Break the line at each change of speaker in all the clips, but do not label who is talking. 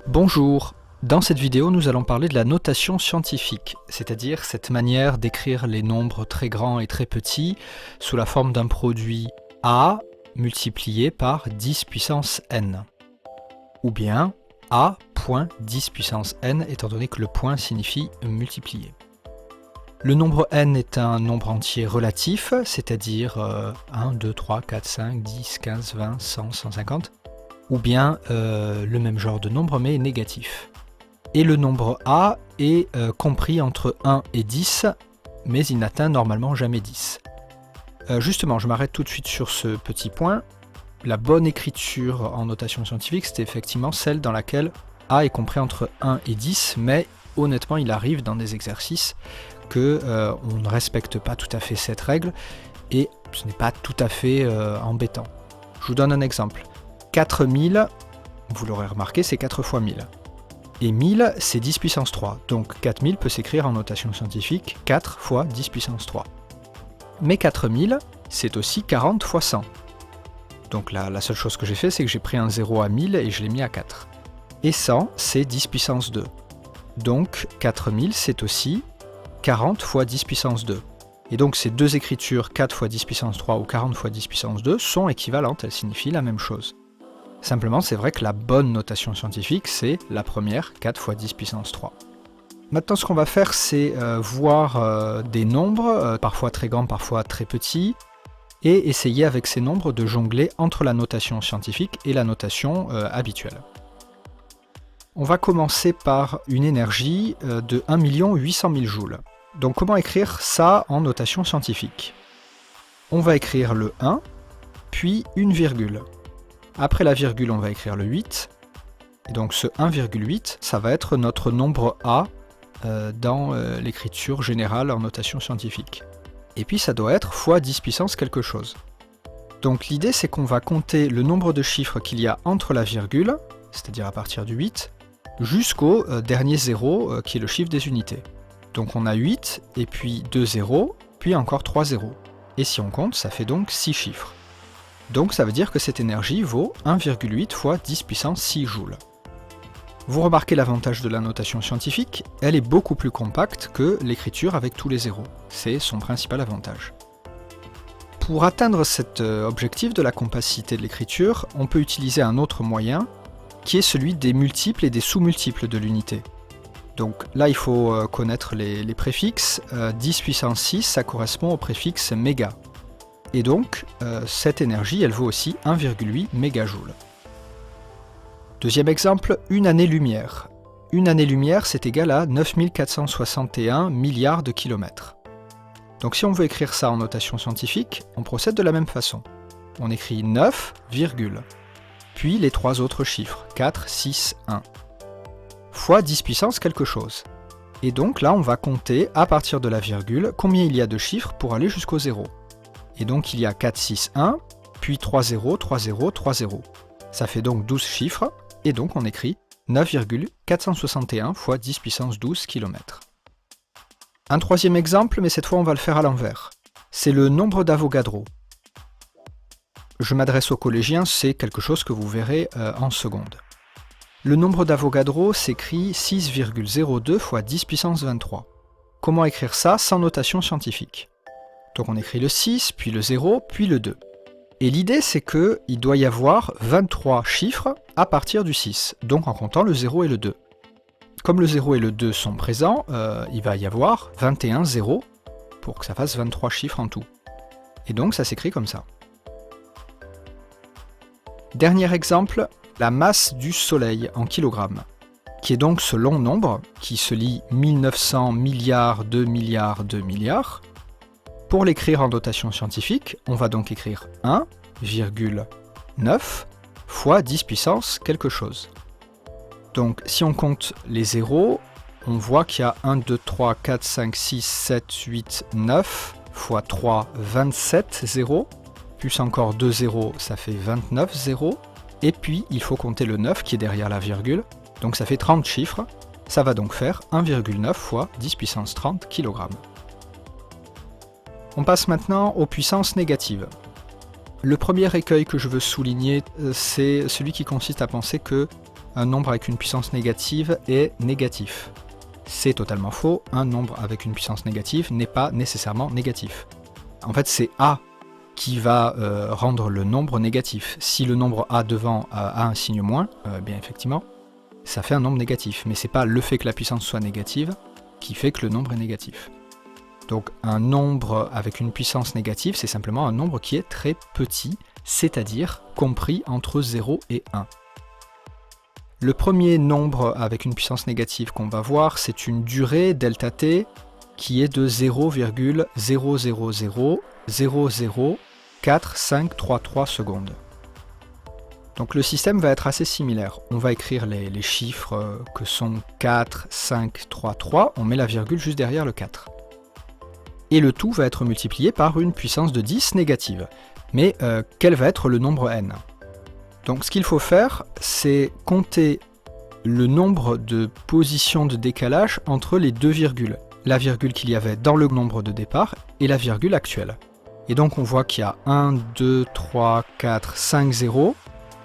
Bonjour, dans cette vidéo nous allons parler de la notation scientifique, c'est-à-dire cette manière d'écrire les nombres très grands et très petits sous la forme d'un produit A multiplié par 10 puissance n, ou bien A point 10 puissance n étant donné que le point signifie multiplier. Le nombre n est un nombre entier relatif, c'est-à-dire 1, 2, 3, 4, 5, 10, 15, 20, 100, 150, ou bien le même genre de nombre mais négatif. Et le nombre A est compris entre 1 et 10, mais il n'atteint normalement jamais 10. Justement, je m'arrête tout de suite sur ce petit point. La bonne écriture en notation scientifique, c'est effectivement celle dans laquelle A est compris entre 1 et 10, mais honnêtement, il arrive dans des exercices que on ne respecte pas tout à fait cette règle, et ce n'est pas tout à fait embêtant. Je vous donne un exemple. 4000, vous l'aurez remarqué, c'est 4 fois 1000. Et 1000, c'est 10 puissance 3. Donc 4000 peut s'écrire en notation scientifique 4 fois 10 puissance 3. Mais 4000, c'est aussi 40 fois 100. Donc là, la seule chose que j'ai fait, c'est que j'ai pris un 0 à 1000 et je l'ai mis à 4. Et 100, c'est 10 puissance 2. Donc 4000, c'est aussi 40 fois 10 puissance 2. Et donc ces deux écritures, 4 fois 10 puissance 3 ou 40 fois 10 puissance 2, sont équivalentes, elles signifient la même chose. Simplement, c'est vrai que la bonne notation scientifique, c'est la première, 4 fois 10 puissance 3. Maintenant, ce qu'on va faire, c'est voir des nombres, parfois très grands, parfois très petits, et essayer avec ces nombres de jongler entre la notation scientifique et la notation habituelle. On va commencer par une énergie de 1 800 000 joules. Donc comment écrire ça en notation scientifique? On va écrire le 1, puis une virgule. Après la virgule, on va écrire le 8. Et donc ce 1,8, ça va être notre nombre A dans l'écriture générale en notation scientifique. Et puis ça doit être fois 10 puissance quelque chose. Donc l'idée, c'est qu'on va compter le nombre de chiffres qu'il y a entre la virgule, c'est-à-dire à partir du 8, jusqu'au dernier 0 qui est le chiffre des unités. Donc on a 8, et puis 2 zéros, puis encore 3 zéros. Et si on compte, ça fait donc 6 chiffres. Donc ça veut dire que cette énergie vaut 1,8 fois 10 puissance 6 joules. Vous remarquez l'avantage de la notation scientifique, elle est beaucoup plus compacte que l'écriture avec tous les zéros. C'est son principal avantage. Pour atteindre cet objectif de la compacité de l'écriture, on peut utiliser un autre moyen, qui est celui des multiples et des sous-multiples de l'unité. Donc là, il faut connaître les préfixes. 10 puissance 6, ça correspond au préfixe méga. Et donc, cette énergie, elle vaut aussi 1,8 mégajoules. Deuxième exemple, une année-lumière. Une année-lumière, c'est égal à 9461 milliards de kilomètres. Donc si on veut écrire ça en notation scientifique, on procède de la même façon. On écrit 9, virgule, puis les trois autres chiffres, 4, 6, 1, fois 10 puissance quelque chose. Et donc là, on va compter, à partir de la virgule, combien il y a de chiffres pour aller jusqu'au 0. Et donc il y a 4, 6, 1, puis 3 0, 3 0, 3 0. Ça fait donc 12 chiffres, et donc on écrit 9,461 fois 10 puissance 12 km. Un troisième exemple, mais cette fois on va le faire à l'envers. C'est le nombre d'Avogadro. Je m'adresse aux collégiens, c'est quelque chose que vous verrez en seconde. Le nombre d'Avogadro s'écrit 6,02 fois 10 puissance 23. Comment écrire ça sans notation scientifique? Donc on écrit le 6, puis le 0, puis le 2. Et l'idée, c'est qu'il doit y avoir 23 chiffres à partir du 6, donc en comptant le 0 et le 2. Comme le 0 et le 2 sont présents, il va y avoir 21 zéros pour que ça fasse 23 chiffres en tout. Et donc ça s'écrit comme ça. Dernier exemple, la masse du Soleil en kilogrammes, qui est donc ce long nombre qui se lit 1900 milliards de milliards de milliards. Pour l'écrire en notation scientifique, on va donc écrire 1,9 fois 10 puissance quelque chose. Donc si on compte les zéros, on voit qu'il y a 1, 2, 3, 4, 5, 6, 7, 8, 9 fois 3, 27 zéros, plus encore 2 zéros, ça fait 29 zéros, et puis il faut compter le 9 qui est derrière la virgule, donc ça fait 30 chiffres, ça va donc faire 1,9 fois 10 puissance 30 kg. On passe maintenant aux puissances négatives. Le premier écueil que je veux souligner, c'est celui qui consiste à penser que un nombre avec une puissance négative est négatif. C'est totalement faux, un nombre avec une puissance négative n'est pas nécessairement négatif. En fait, c'est A qui va rendre le nombre négatif. Si le nombre A devant a un signe moins, bien effectivement, ça fait un nombre négatif. Mais c'est pas le fait que la puissance soit négative qui fait que le nombre est négatif. Donc un nombre avec une puissance négative, c'est simplement un nombre qui est très petit, c'est-à-dire compris entre 0 et 1. Le premier nombre avec une puissance négative qu'on va voir, c'est une durée delta t qui est de 0,000004533 secondes. Donc le système va être assez similaire. On va écrire les chiffres que sont 4, 5, 3, 3, on met la virgule juste derrière le 4. Et le tout va être multiplié par une puissance de 10 négative. Mais quel va être le nombre n? Donc ce qu'il faut faire, c'est compter le nombre de positions de décalage entre les deux virgules. La virgule qu'il y avait dans le nombre de départ et la virgule actuelle. Et donc on voit qu'il y a 1, 2, 3, 4, 5 zéros,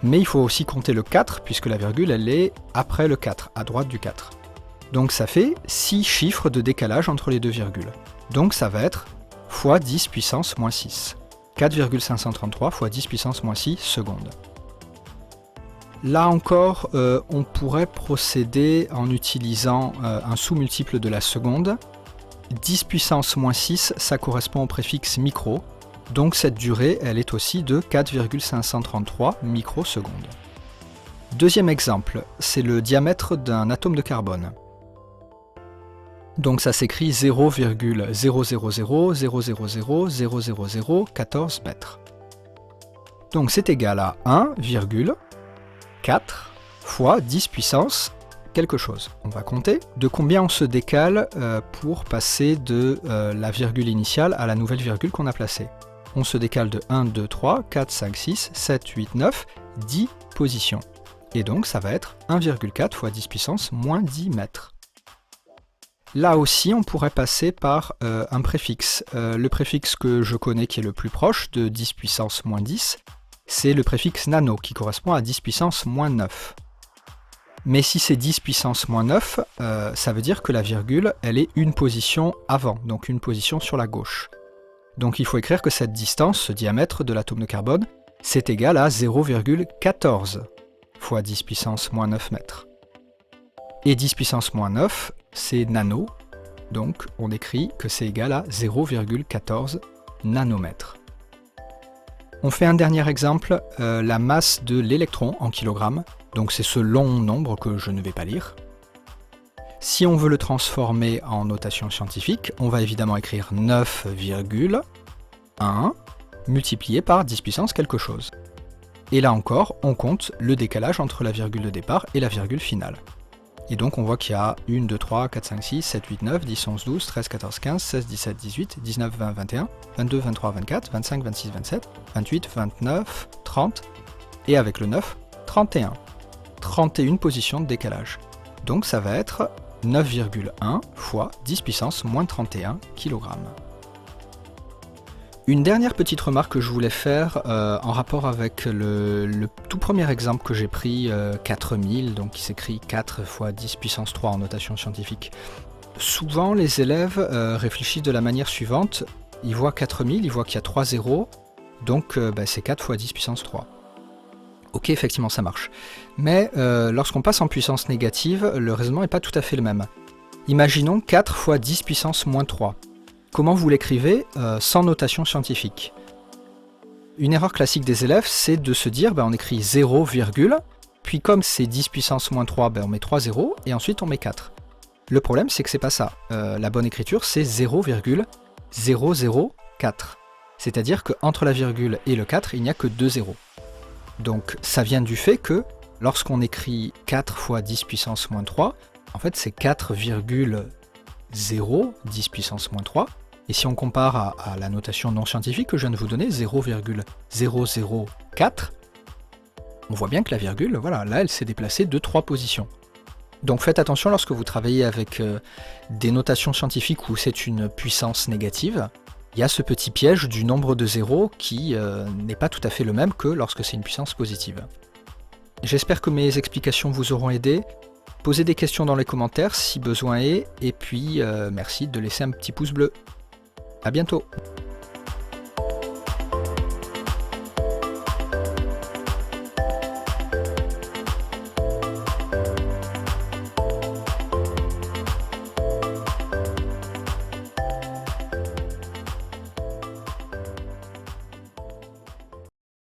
mais il faut aussi compter le 4, puisque la virgule elle est après le 4, à droite du 4. Donc ça fait 6 chiffres de décalage entre les deux virgules. Donc ça va être fois 10 puissance moins 6. 4,533 fois 10 puissance moins 6 secondes. Là encore, on pourrait procéder en utilisant un sous-multiple de la seconde. 10 puissance moins 6, ça correspond au préfixe micro. Donc cette durée, elle est aussi de 4,533 microsecondes. Deuxième exemple, c'est le diamètre d'un atome de carbone. Donc ça s'écrit 0,000000014 mètres. Donc c'est égal à 1,4 fois 10 puissance quelque chose. On va compter de combien on se décale pour passer de la virgule initiale à la nouvelle virgule qu'on a placée. On se décale de 1, 2, 3, 4, 5, 6, 7, 8, 9, 10 positions. Et donc ça va être 1,4 fois 10 puissance moins 10 mètres. Là aussi, on pourrait passer par un préfixe. Le préfixe que je connais qui est le plus proche de 10 puissance moins 10, c'est le préfixe nano qui correspond à 10 puissance moins 9. Mais si c'est 10 puissance moins 9, ça veut dire que la virgule, elle est une position avant, donc une position sur la gauche. Donc il faut écrire que cette distance, ce diamètre de l'atome de carbone, c'est égal à 0,14 fois 10 puissance moins 9 mètres. Et 10 puissance moins 9, c'est nano, donc on écrit que c'est égal à 0,14 nanomètres. On fait un dernier exemple, la masse de l'électron en kilogrammes, donc c'est ce long nombre que je ne vais pas lire. Si on veut le transformer en notation scientifique, on va évidemment écrire 9,1 multiplié par 10 puissance quelque chose. Et là encore, on compte le décalage entre la virgule de départ et la virgule finale. Et donc on voit qu'il y a 1, 2, 3, 4, 5, 6, 7, 8, 9, 10, 11, 12, 13, 14, 15, 16, 17, 18, 19, 20, 21, 22, 23, 24, 25, 26, 27, 28, 29, 30, et avec le 9, 31. 31 positions de décalage. Donc ça va être 9,1 fois 10 puissance moins 31 kg. Une dernière petite remarque que je voulais faire en rapport avec le tout premier exemple que j'ai pris, 4000, donc qui s'écrit 4 fois 10 puissance 3 en notation scientifique. Souvent les élèves réfléchissent de la manière suivante, ils voient 4000, ils voient qu'il y a 3 zéros, donc c'est 4 fois 10 puissance 3. Ok, effectivement ça marche. Mais lorsqu'on passe en puissance négative, le raisonnement n'est pas tout à fait le même. Imaginons 4 fois 10 puissance moins 3. Comment vous l'écrivez sans notation scientifique? Une erreur classique des élèves, c'est de se dire, on écrit 0, puis comme c'est 10 puissance moins 3, on met 3 zéros, et ensuite on met 4. Le problème, c'est que c'est pas ça. La bonne écriture, c'est 0,004. C'est-à-dire qu'entre la virgule et le 4, il n'y a que 2 zéros. Donc ça vient du fait que lorsqu'on écrit 4 fois 10 puissance moins 3, en fait c'est 4,0 10 puissance moins 3. Et si on compare à la notation non scientifique que je viens de vous donner, 0,004, on voit bien que la virgule, voilà, là elle s'est déplacée de 3 positions. Donc faites attention lorsque vous travaillez avec des notations scientifiques où c'est une puissance négative. Il y a ce petit piège du nombre de zéros qui n'est pas tout à fait le même que lorsque c'est une puissance positive. J'espère que mes explications vous auront aidé. Posez des questions dans les commentaires si besoin est, et puis merci de laisser un petit pouce bleu. À bientôt!